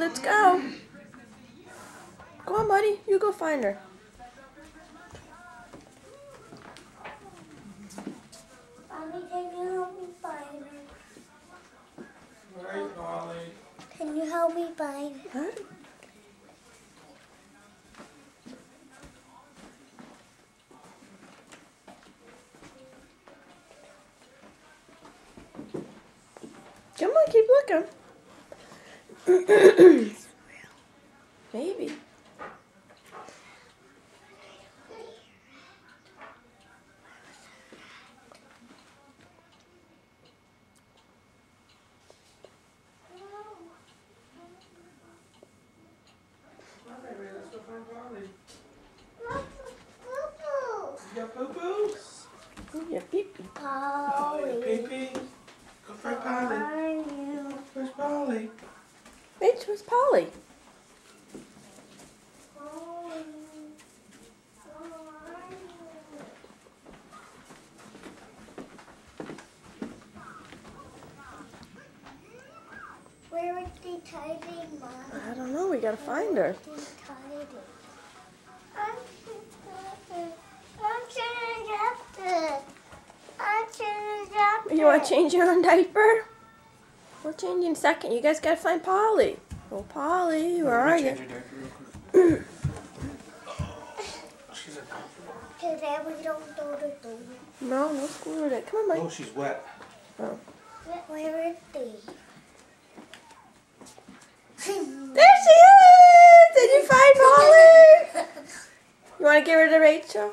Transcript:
Let's go. Go on, buddy. You go find her. Mommy, can you help me find her? Right, Molly. Can you help me find her? Huh? Come on, keep looking. Maybe. Let's go find Polly. Poo-poo. You got poo-poo? Ooh, yeah, pee-pee. Oh, you pee-pee? Go find Polly. Are you? Where's Polly? Rach, where's Polly? Where is the tiding, Mom? I don't know. We gotta find her. The tiding. I'm changing You want to change your own diaper? We'll change in a second. You guys gotta find Polly. Oh, Polly, where are you? Change your diaper real quick. She's a Today we don't do the door. No, no school today. Come on, Mike. Oh, she's wet. Oh. Where is the? There she is! Did you find Polly? You want to give her to Rachel?